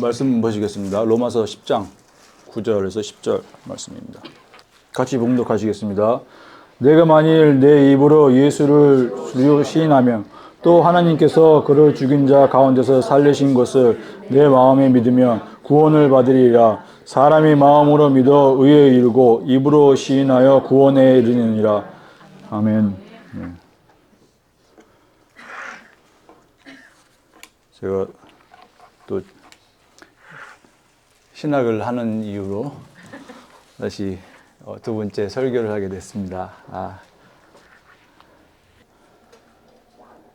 말씀 보시겠습니다. 로마서 10장 9절에서 10절 말씀입니다. 같이 봉독하시겠습니다. 내가 만일 내 입으로 예수를 주로 시인하며 또 하나님께서 그를 죽인 자 가운데서 살리신 것을 내 마음에 믿으면 구원을 받으리라. 사람이 마음으로 믿어 의에 이르고 입으로 시인하여 구원에 이르느니라. 아멘. 네. 제가 또 신학을 하는 이유로 다시 두 번째 설교를 하게 됐습니다.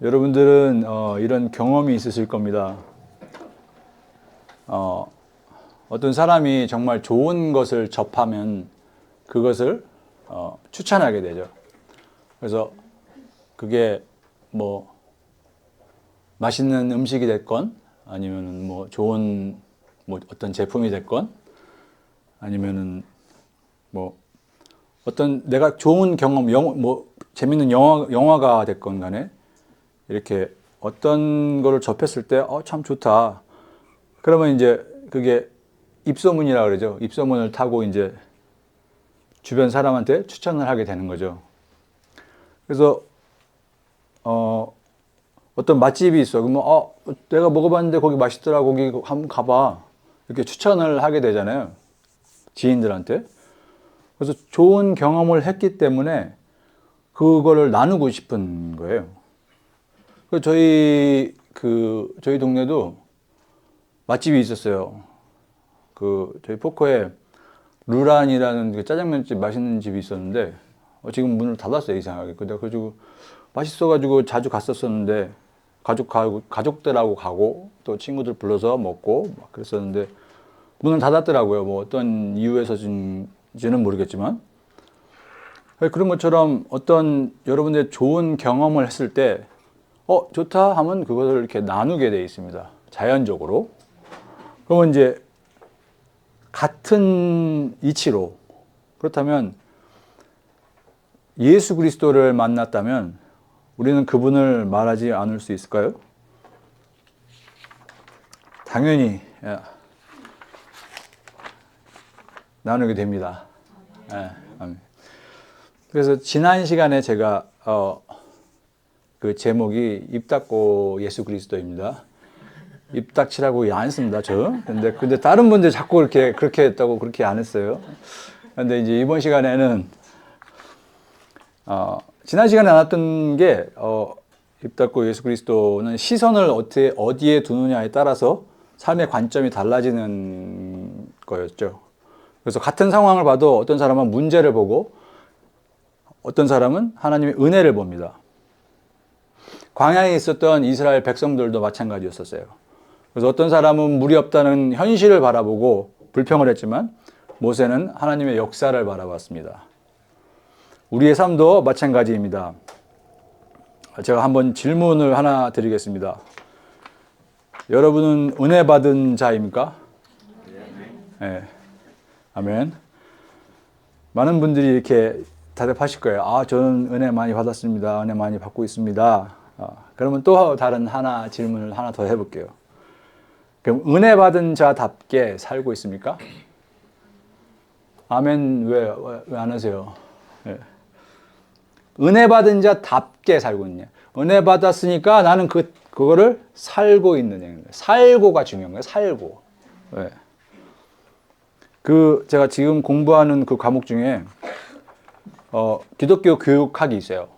여러분들은 이런 경험이 있으실 겁니다. 어떤 사람이 정말 좋은 것을 접하면 그것을 추천하게 되죠. 그래서 그게 뭐 맛있는 음식이 됐건 아니면 뭐 좋은 뭐 어떤 제품이 됐건 아니면은 뭐 어떤 내가 좋은 경험, 뭐 재밌는 영화가 됐건 간에 이렇게 어떤 거를 접했을 때 참 좋다. 그러면 이제 그게 입소문이라 그러죠. 입소문을 타고 이제 주변 사람한테 추천을 하게 되는 거죠. 그래서 어떤 맛집이 있어. 그러면 내가 먹어봤는데 거기 맛있더라. 거기 한번 가봐. 이렇게 추천을 하게 되잖아요. 지인들한테. 그래서 좋은 경험을 했기 때문에 그거를 나누고 싶은 거예요. 그래서 저희 동네도 맛집이 있었어요. 저희 포커에 루란이라는 그 짜장면집 맛있는 집이 있었는데 지금 문을 닫았어요, 이상하게. 그래가지고 맛있어가지고 자주 갔었었는데 가족들하고 가고 또 친구들 불러서 먹고 막 그랬었는데 문을 닫았더라고요. 뭐 어떤 이유에서인지는 모르겠지만 그런 것처럼 어떤 여러분들의 좋은 경험을 했을 때 좋다 하면 그것을 이렇게 나누게 돼 있습니다. 자연적으로. 그러면 이제 같은 이치로 그렇다면 예수 그리스도를 만났다면 우리는 그분을 말하지 않을 수 있을까요? 당연히 나누게 됩니다. 그래서 지난 시간에 제가 그 제목이 입 닫고 예수 그리스도입니다. 입 닥치라고 안 했습니다, 저. 근데 다른 분들 자꾸 그렇게 했다고 그렇게 안 했어요. 근데 이제 이번 시간에는 지난 시간에 나왔던 게 입 닫고 예수 그리스도는 시선을 어디에 두느냐에 따라서 삶의 관점이 달라지는 거였죠. 그래서 같은 상황을 봐도 어떤 사람은 문제를 보고 어떤 사람은 하나님의 은혜를 봅니다. 광야에 있었던 이스라엘 백성들도 마찬가지였었어요. 그래서 어떤 사람은 물이 없다는 현실을 바라보고 불평을 했지만 모세는 하나님의 역사를 바라봤습니다. 우리의 삶도 마찬가지입니다. 제가 한번 질문을 하나 드리겠습니다. 여러분은 은혜 받은 자입니까? 네. 아멘. 많은 분들이 이렇게 대답하실 거예요. 저는 은혜 많이 받았습니다. 은혜 많이 받고 있습니다. 그러면 또 다른 질문을 하나 더 해볼게요. 그럼 은혜 받은 자답게 살고 있습니까? 아멘. 왜 안 하세요? 네. 은혜 받은 자답게 살고 있냐? 은혜 받았으니까 나는 그거를 살고 있느냐? 살고가 중요한 거예요. 살고. 네. 제가 지금 공부하는 그 과목 중에 기독교 교육학이 있어요.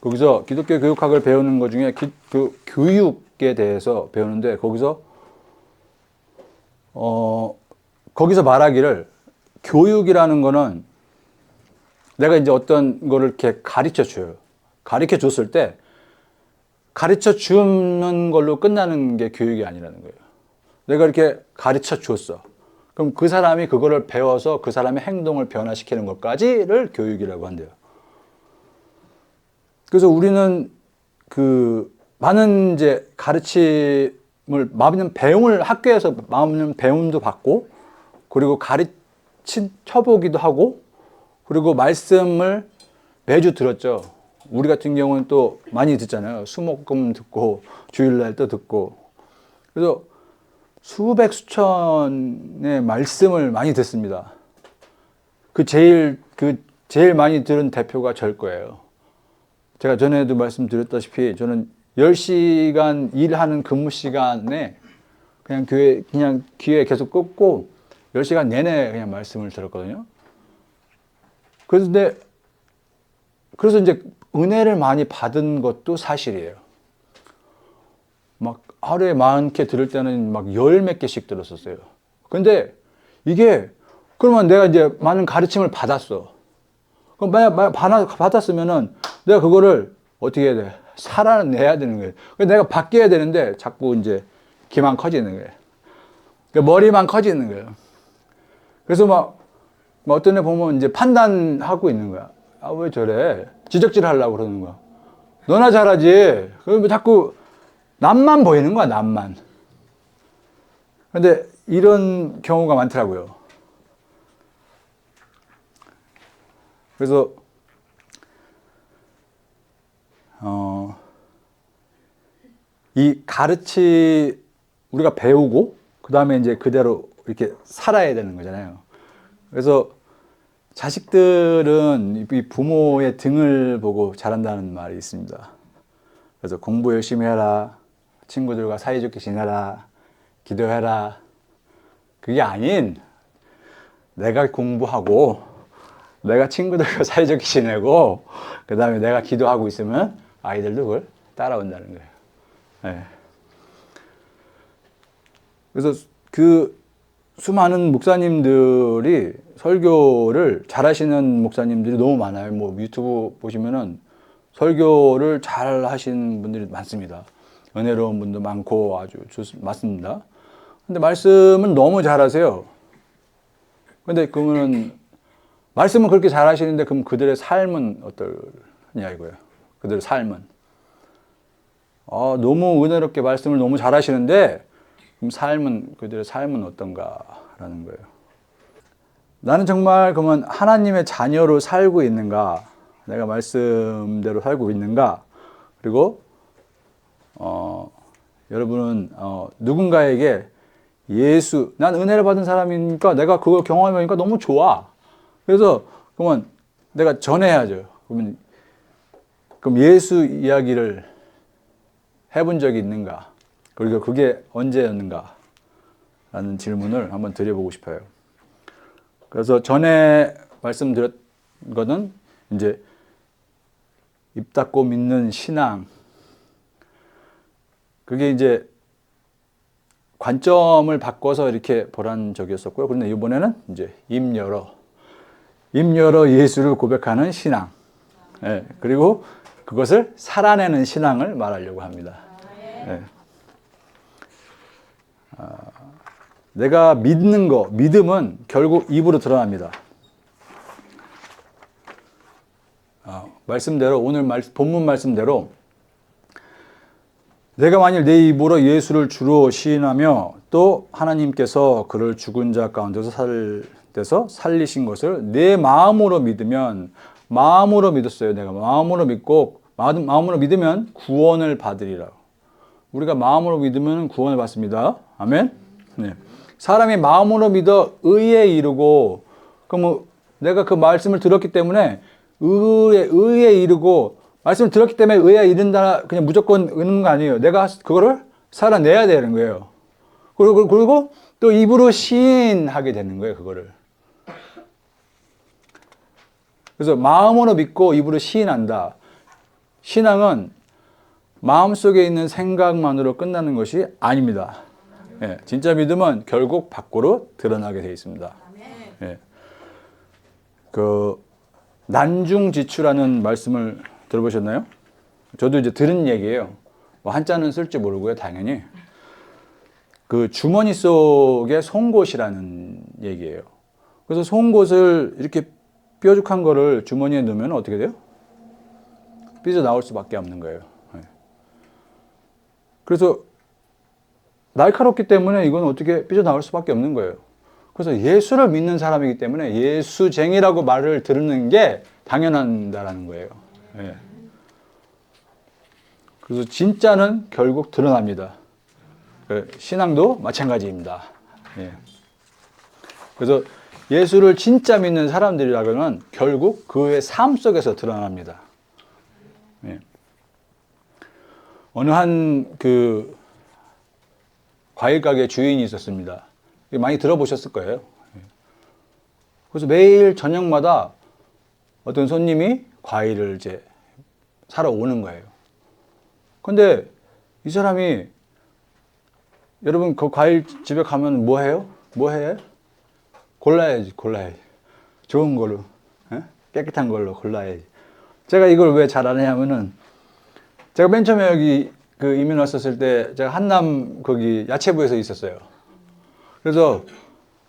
거기서 기독교 교육학을 배우는 것 중에 그 교육에 대해서 배우는데 거기서 말하기를 교육이라는 거는 내가 이제 어떤 거를 이렇게 가르쳐 줘요. 가르쳐 줬을 때 가르쳐 주는 걸로 끝나는 게 교육이 아니라는 거예요. 내가 이렇게 가르쳐 줬어. 그럼 그 사람이 그거를 배워서 그 사람의 행동을 변화시키는 것까지를 교육이라고 한대요. 그래서 우리는 많은 이제 가르침을, 학교에서 많은 배움도 받고, 그리고 쳐보기도 하고, 그리고 말씀을 매주 들었죠. 우리 같은 경우는 또 많이 듣잖아요. 수목금 듣고, 주일날 또 듣고. 그래서 수백 수천의 말씀을 많이 듣습니다. 제일 많이 들은 대표가 절 거예요. 제가 전에도 말씀드렸다시피 저는 10시간 일하는 근무 시간에 그냥 귀에 계속 꽂고 10시간 내내 그냥 말씀을 들었거든요. 그래서 이제 은혜를 많이 받은 것도 사실이에요. 막 하루에 많게 들을 때는 막 열 몇 개씩 들었었어요. 근데 이게 그러면 내가 이제 많은 가르침을 받았어. 그럼 만약 받았으면은 내가 그거를 어떻게 해야 돼? 살아내야 되는 거예요. 내가 바뀌어야 되는데 자꾸 이제 귀만 커지는 거예요. 그러니까 머리만 커지는 거예요. 그래서 막 어떤 애 보면 이제 판단하고 있는 거야. 아, 왜 저래? 지적질 하려고 그러는 거야. 너나 잘하지. 그러면 자꾸 남만 보이는 거야, 남만. 근데 이런 경우가 많더라고요. 그래서, 우리가 배우고, 그 다음에 이제 그대로 이렇게 살아야 되는 거잖아요. 그래서 자식들은 이 부모의 등을 보고 자란다는 말이 있습니다. 그래서 공부 열심히 해라. 친구들과 사이좋게 지내라. 기도해라. 그게 아닌 내가 공부하고 내가 친구들과 사이좋게 지내고 그 다음에 내가 기도하고 있으면 아이들도 그걸 따라온다는 거예요. 네. 그래서 그 수많은 목사님들이 설교를 잘하시는 목사님들이 너무 많아요. 뭐 유튜브 보시면은 설교를 잘 하신 분들이 많습니다. 은혜로운 분도 많고 아주 맞습니다. 근데 말씀은 너무 잘하세요. 근데 그러면 말씀은 그렇게 잘하시는데 그럼 그들의 삶은 어떠냐 이거예요. 그들의 삶은 너무 은혜롭게 말씀을 너무 잘하시는데 그럼 그들의 삶은 어떤가라는 거예요. 나는 정말 그러면 하나님의 자녀로 살고 있는가? 내가 말씀대로 살고 있는가? 그리고 여러분은 누군가에게 난 은혜를 받은 사람이니까 내가 그걸 경험하니까 너무 좋아. 그래서 그러면 내가 전해야죠. 그럼 예수 이야기를 해본 적이 있는가? 그리고 그게 언제였는가? 라는 질문을 한번 드려보고 싶어요. 그래서 전에 말씀드렸 거는 이제 입 닫고 믿는 신앙. 그게 이제 관점을 바꿔서 이렇게 보란 적이었었고요. 그런데 이번에는 이제 입 열어 예수를 고백하는 신앙. 네, 그리고 그것을 살아내는 신앙을 말하려고 합니다. 네. 내가 믿음은 결국 입으로 드러납니다. 말씀대로, 오늘 본문 말씀대로 내가 만일 내 입으로 예수를 주로 시인하며 또 하나님께서 그를 죽은 자 가운데서 살리신 것을 내 마음으로 믿으면, 마음으로 믿었어요. 내가 마음으로 믿으면 구원을 받으리라. 우리가 마음으로 믿으면 구원을 받습니다. 아멘. 네. 사람이 마음으로 믿어 의에 이르고, 그럼 내가 그 말씀을 들었기 때문에 의에 이르고, 말씀을 들었기 때문에 의에 이른다, 그냥 무조건 의는 거 아니에요. 내가 그거를 살아내야 되는 거예요. 그리고 또 입으로 시인하게 되는 거예요, 그거를. 그래서 마음으로 믿고 입으로 시인한다. 신앙은 마음속에 있는 생각만으로 끝나는 것이 아닙니다. 예, 진짜 믿음은 결국 밖으로 드러나게 되어 있습니다. 예. 난중지추라는 말씀을 들어보셨나요? 저도 이제 들은 얘기예요. 뭐 한자는 쓸 줄 모르고요, 당연히. 그 주머니 속에 송곳이라는 얘기예요. 그래서 송곳을 이렇게 뾰족한 거를 주머니에 넣으면 어떻게 돼요? 삐져 나올 수밖에 없는 거예요. 예. 그래서 날카롭기 때문에 이건 어떻게 삐져나올 수밖에 없는 거예요. 그래서 예수를 믿는 사람이기 때문에 예수쟁이라고 말을 들는 게 당연하다라는 거예요. 예. 그래서 진짜는 결국 드러납니다. 신앙도 마찬가지입니다. 예. 그래서 예수를 진짜 믿는 사람들이라고는 결국 그의 삶 속에서 드러납니다. 예. 어느 한 그 과일 가게 주인이 있었습니다. 많이 들어보셨을 거예요. 그래서 매일 저녁마다 어떤 손님이 과일을 이제 사러 오는 거예요. 근데 이 사람이, 여러분 그 과일 집에 가면 뭐 해요? 뭐 해? 골라야지. 좋은 걸로, 깨끗한 걸로 골라야지. 제가 이걸 왜 잘 아냐면은, 제가 맨 처음에 여기 그 이민 왔었을 때 제가 한남 거기 야채부에서 있었어요. 그래서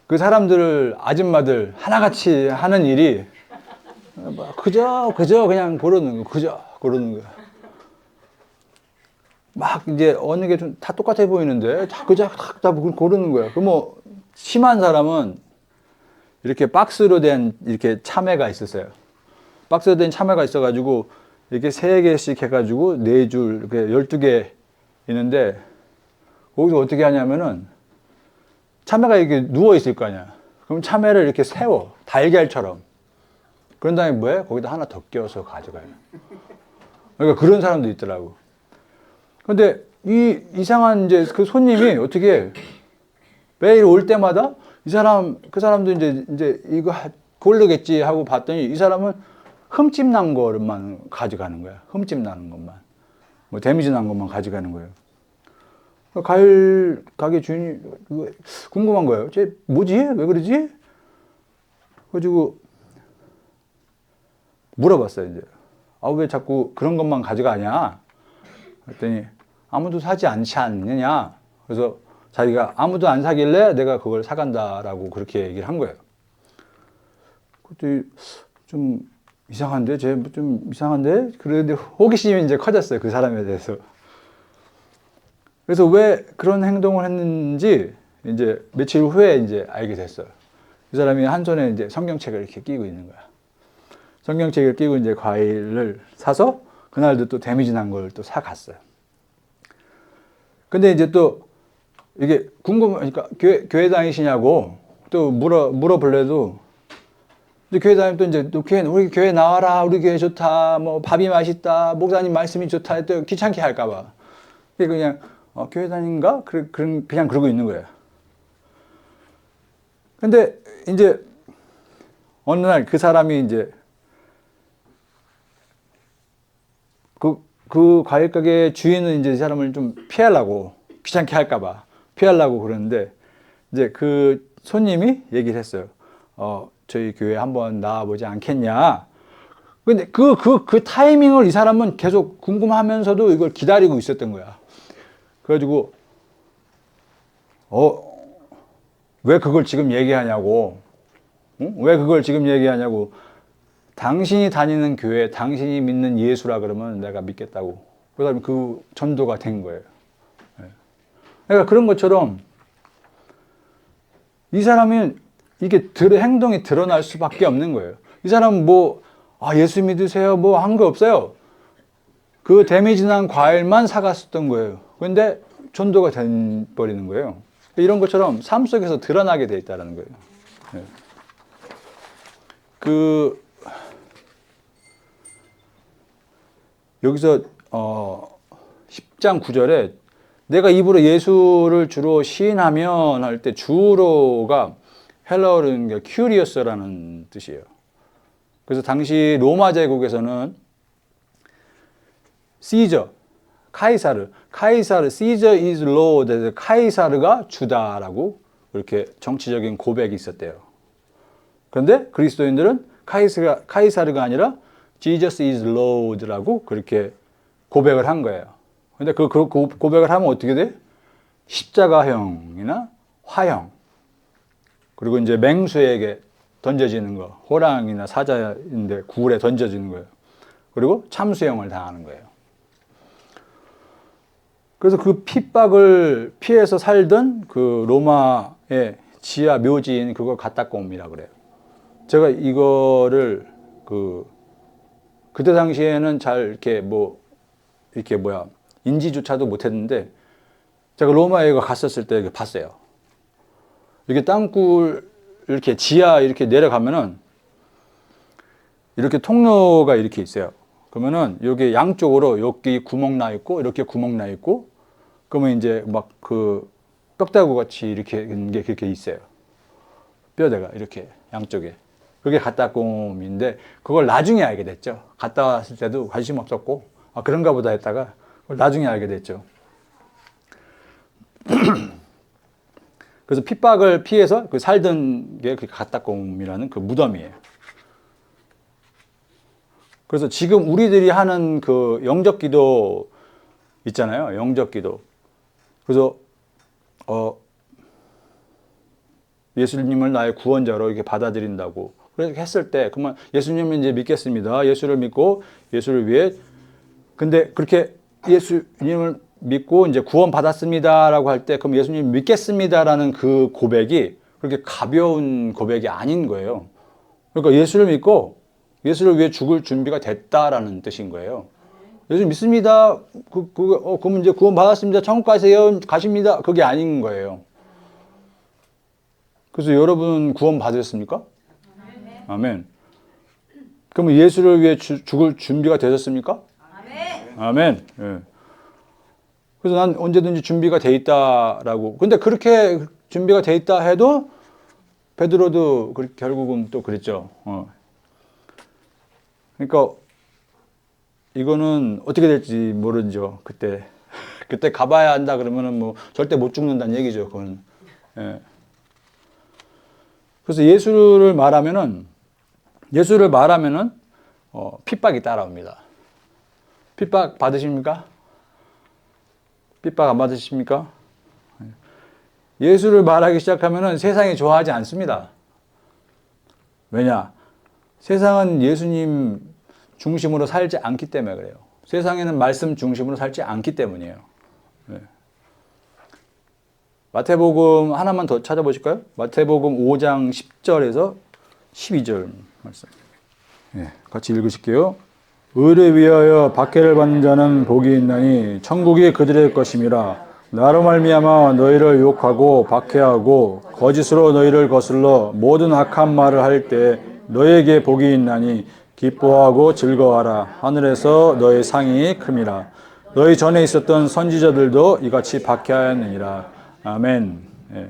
그 사람들, 아줌마들 하나같이 하는 일이 그저 그냥 고르는 거. 막 이제 어느 게 좀 다 똑같아 보이는데 다 고르는 거야. 그 뭐 심한 사람은 이렇게 박스로 된 이렇게 참외가 있었어요. 박스로 된 참외가 있어가지고 이렇게 3개씩 해가지고 4줄, 이렇게 12개 있는데, 거기서 어떻게 하냐면은 참외가 이렇게 누워 있을 거 아니야. 그럼 참외를 이렇게 세워. 달걀처럼. 그런 다음에 뭐해? 거기다 하나 더 껴서 가져가요. 그러니까 그런 사람도 있더라고. 근데 이 이상한 이제 그 손님이 어떻게 매일 올 때마다 그 사람도 이제 이거 고르겠지 하고 봤더니 이 사람은 흠집 난 것만 가져가는 거야. 흠집 나는 것만. 뭐 데미지 난 것만 가져가는 거예요. 과일 가게 주인이 궁금한 거예요. 쟤 뭐지? 왜 그러지? 그래가지고 물어봤어요, 이제. 왜 자꾸 그런 것만 가져가냐? 그랬더니 아무도 사지 않지 않느냐? 그래서 자기가 아무도 안 사길래 내가 그걸 사간다라고 그렇게 얘기를 한 거예요. 그때 좀 이상한데? 좀 이상한데? 그런데 호기심이 이제 커졌어요, 그 사람에 대해서. 그래서 왜 그런 행동을 했는지 이제 며칠 후에 이제 알게 됐어요. 그 사람이 한 손에 이제 성경책을 이렇게 끼고 있는 거야. 성경책을 끼고 이제 과일을 사서 그날도 또 데미지 난 걸 또 사갔어요. 근데 이제 또 이게 궁금하니까 교회 다니시냐고 또 물어볼래도, 이제 교회 다니면 또 이제 또 우리 교회 나와라, 우리 교회 좋다, 뭐 밥이 맛있다, 목사님 말씀이 좋다, 또 귀찮게 할까봐. 그냥 교회 다닌가? 그냥 그러고 있는 거예요. 근데 이제 어느 날 그 사람이 이제 그 과일 가게 주인은 이제 이 사람을 좀 피하려고, 귀찮게 할까봐 피하려고 그러는데, 이제 그 손님이 얘기를 했어요. 저희 교회 한번 나와보지 않겠냐. 근데 그 타이밍을 이 사람은 계속 궁금하면서도 이걸 기다리고 있었던 거야. 그래가지고, 왜 그걸 지금 얘기하냐고. 응? 왜 그걸 지금 얘기하냐고. 당신이 다니는 교회, 당신이 믿는 예수라 그러면 내가 믿겠다고. 그 다음에 그 전도가 된 거예요. 그러니까 그런 것처럼 이 사람은 이게 행동이 드러날 수밖에 없는 거예요. 이 사람은 예수 믿으세요? 뭐 한 거 없어요. 그 데미지 난 과일만 사갔었던 거예요. 그런데 전도가 돼버리는 거예요. 이런 것처럼 삶 속에서 드러나게 돼 있다는 거예요. 여기서 10장 9절에 내가 입으로 예수를 주로 시인하면 할 때 주로가 헬라어는 큐리어스라는 뜻이에요. 그래서 당시 로마 제국에서는 시저, 카이사르, 시저 is Lord, 카이사르가 주다라고 그렇게 정치적인 고백이 있었대요. 그런데 그리스도인들은 카이사르가 아니라 Jesus is Lord라고 그렇게 고백을 한 거예요. 근데 그 고백을 하면 어떻게 돼? 십자가형이나 화형, 그리고 이제 맹수에게 던져지는 거, 호랑이나 사자인데 굴에 던져지는 거예요. 그리고 참수형을 당하는 거예요. 그래서 그 핍박을 피해서 살던 그 로마의 지하 묘지인 그걸 갖다 꼼이라 그래요. 제가 이거를 그때 당시에는 잘 인지조차도 못했는데, 제가 로마에 갔었을 때 봤어요. 이렇게 땅굴 이렇게 지하 이렇게 내려가면은 이렇게 통로가 이렇게 있어요. 그러면은 여기 양쪽으로 여기 구멍 나 있고 이렇게 구멍 나 있고 그러면 이제 막 그 뼈다구 같이 이렇게 있는 게 그렇게 있어요. 뼈대가 이렇게 양쪽에. 그게 가따꿈인데 그걸 나중에 알게 됐죠. 갔다 왔을 때도 관심 없었고 아 그런가 보다 했다가 그걸 나중에 알게 됐죠. 그래서 핍박을 피해서 그 살던 게 그 가따꿈이라는 그 무덤이에요. 그래서 지금 우리들이 하는 그 영적 기도 있잖아요. 영적 기도. 그래서 예수님을 나의 구원자로 이렇게 받아들인다고 그렇게 했을 때 그러면 예수님을 이제 믿겠습니다. 예수를 믿고 예수를 위해 근데 그렇게 예수님을 믿고 이제 구원 받았습니다라고 할 때 그럼 예수님 믿겠습니다라는 그 고백이 그렇게 가벼운 고백이 아닌 거예요. 그러니까 예수를 믿고 예수를 위해 죽을 준비가 됐다라는 뜻인 거예요. 예수 믿습니다. 그럼 이제 구원 받았습니다. 천국 가세요. 가십니다. 그게 아닌 거예요. 그래서 여러분 구원 받으셨습니까? 아멘. 그러면 예수를 위해 죽을 준비가 되셨습니까? 아멘. 아멘. 예. 그래서 난 언제든지 준비가 돼 있다라고. 근데 그렇게 준비가 돼 있다 해도 베드로도 결국은 또 그랬죠. 그러니까 이거는 어떻게 될지 모르죠. 그때 가봐야 한다 그러면은 뭐 절대 못 죽는다는 얘기죠. 그건. 예. 그래서 예수를 말하면은 핍박이 따라옵니다. 핍박 받으십니까? 핍박 안 받으십니까? 예수를 말하기 시작하면은 세상이 좋아하지 않습니다. 왜냐? 세상은 예수님 중심으로 살지 않기 때문에 그래요. 세상에는 말씀 중심으로 살지 않기 때문이에요. 네. 마태복음 하나만 더 찾아보실까요? 마태복음 5장 10절에서 12절 말씀. 네, 같이 읽으실게요. 의를 위하여 박해를 받는 자는 복이 있나니 천국이 그들의 것임이라. 나로 말미암아 너희를 욕하고 박해하고 거짓으로 너희를 거슬러 모든 악한 말을 할 때 너희에게 복이 있나니 기뻐하고 즐거워하라. 하늘에서 너희 상이 큼이라. 너희 전에 있었던 선지자들도 이같이 박해하였느니라. 아멘. 예.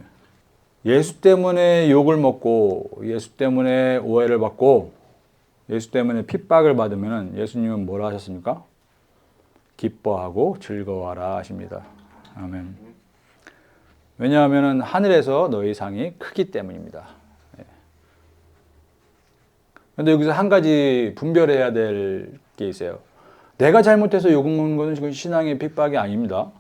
예수 때문에 욕을 먹고 예수 때문에 오해를 받고 예수 때문에 핍박을 받으면 예수님은 뭐라 하셨습니까? 기뻐하고 즐거워하라 하십니다. 아멘. 왜냐하면 하늘에서 너희 상이 크기 때문입니다. 그런데 여기서 한 가지 분별해야 될 게 있어요. 내가 잘못해서 욕 먹는 것은 신앙의 핍박이 아닙니다.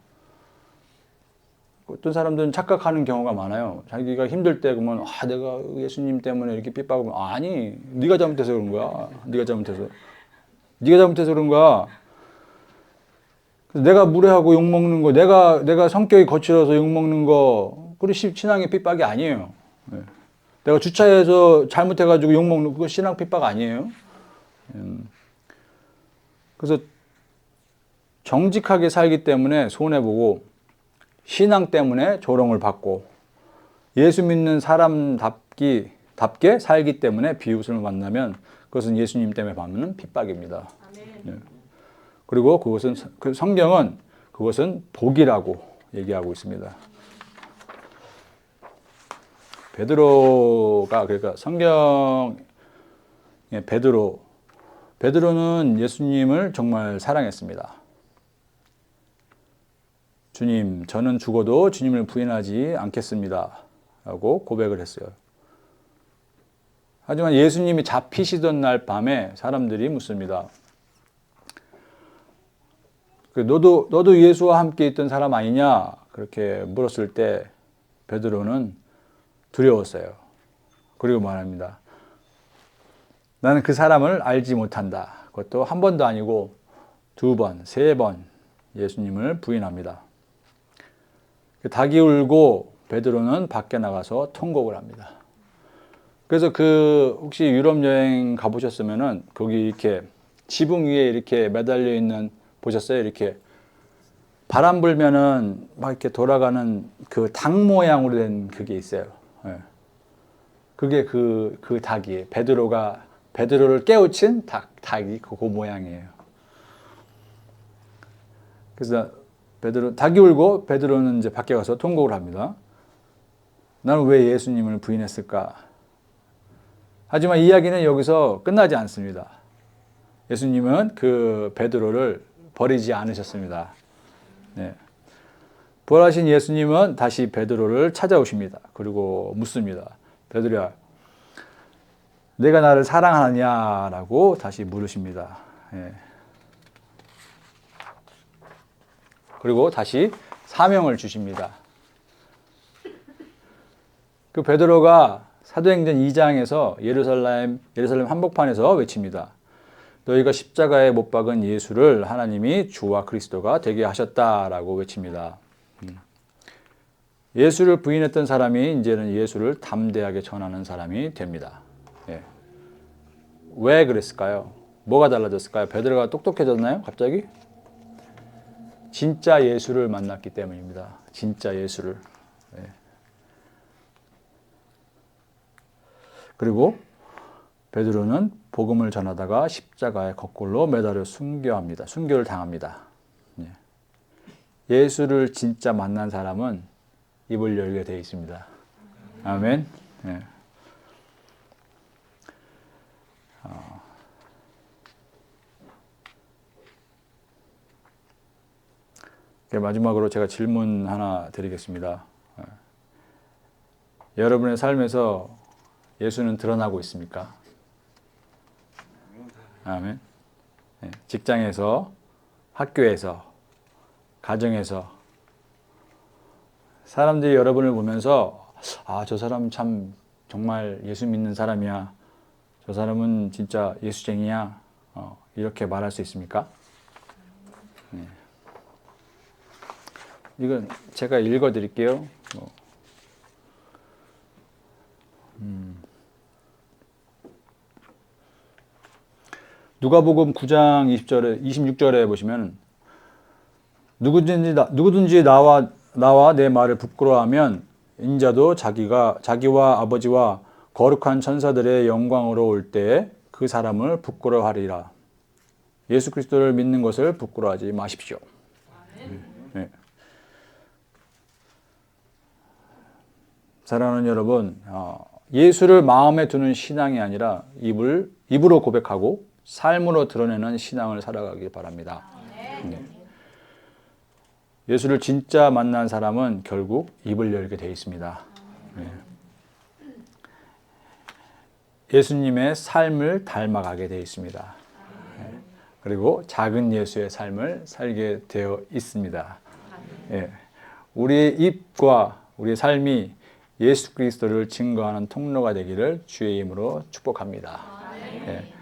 어떤 사람들은 착각하는 경우가 많아요. 자기가 힘들 때 그러면 내가 예수님 때문에 이렇게 핍박을 아니, 네가 잘못해서 그런 거야. 네가 잘못해서 그런 거야. 내가 무례하고 욕 먹는 거, 내가 성격이 거칠어서 욕 먹는 거, 그게 신앙의 핍박이 아니에요. 내가 주차해서 잘못해가지고 욕 먹는 그거 신앙 핍박 아니에요. 그래서 정직하게 살기 때문에 손해보고 신앙 때문에 조롱을 받고 예수 믿는 사람답게 살기 때문에 비웃음을 만나면 그것은 예수님 때문에 받는 핍박입니다. 아멘. 그리고 성경은 그것은 복이라고 얘기하고 있습니다. 베드로가 그러니까 성경의 베드로는 예수님을 정말 사랑했습니다. 주님, 저는 죽어도 주님을 부인하지 않겠습니다. 라고 고백을 했어요. 하지만 예수님이 잡히시던 날 밤에 사람들이 묻습니다. 너도 예수와 함께 있던 사람 아니냐? 그렇게 물었을 때 베드로는 두려웠어요. 그리고 말합니다. 나는 그 사람을 알지 못한다. 그것도 한 번도 아니고 2번, 3번 예수님을 부인합니다. 닭이 울고 베드로는 밖에 나가서 통곡을 합니다. 그래서 혹시 유럽 여행 가보셨으면은 거기 이렇게 지붕 위에 이렇게 매달려 있는 보셨어요? 이렇게 바람 불면은 막 이렇게 돌아가는 그 닭 모양으로 된 그게 있어요. 예. 그게 그 닭이에요. 베드로를 깨우친 닭이 그 모양이에요. 그래서 닭이 울고 베드로는 이제 밖에 가서 통곡을 합니다. 나는 왜 예수님을 부인했을까? 하지만 이야기는 여기서 끝나지 않습니다. 예수님은 그 베드로를 버리지 않으셨습니다. 네. 부활하신 예수님은 다시 베드로를 찾아오십니다. 그리고 묻습니다. 베드로야, 내가 나를 사랑하느냐라고 다시 물으십니다. 네. 그리고 다시 사명을 주십니다. 그 베드로가 사도행전 2장에서 예루살렘 한복판에서 외칩니다. 너희가 십자가에 못 박은 예수를 하나님이 주와 그리스도가 되게 하셨다라고 외칩니다. 예수를 부인했던 사람이 이제는 예수를 담대하게 전하는 사람이 됩니다. 예. 왜 그랬을까요? 뭐가 달라졌을까요? 베드로가 똑똑해졌나요? 갑자기? 진짜 예수를 만났기 때문입니다. 진짜 예수를. 예. 그리고 베드로는 복음을 전하다가 십자가에 거꾸로 매달려 순교를 당합니다. 예. 예수를 진짜 만난 사람은 입을 열게 되어 있습니다. 아멘. 예. 마지막으로 제가 질문 하나 드리겠습니다. 여러분의 삶에서 예수는 드러나고 있습니까? 아멘. 직장에서, 학교에서, 가정에서 사람들이 여러분을 보면서 저 사람 참 정말 예수 믿는 사람이야. 저 사람은 진짜 예수쟁이야. 이렇게 말할 수 있습니까? 이건 제가 읽어 드릴게요. 누가복음 9장 26절에 보시면 누구든지 나와 내 말을 부끄러워하면 인자도 자기와 아버지와 거룩한 천사들의 영광으로 올 때 그 사람을 부끄러워하리라. 예수 그리스도를 믿는 것을 부끄러워하지 마십시오. 네. 사랑하는 여러분, 예수를 마음에 두는 신앙이 아니라 입으로 고백하고 삶으로 드러내는 신앙을 살아가길 바랍니다. 네. 예수를 진짜 만난 사람은 결국 입을 열게 되어 있습니다. 네. 예수님의 삶을 닮아가게 되어 있습니다. 네. 그리고 작은 예수의 삶을 살게 되어 있습니다. 네. 우리의 입과 우리의 삶이 예수 그리스도를 증거하는 통로가 되기를 주의 이름으로 축복합니다. 네.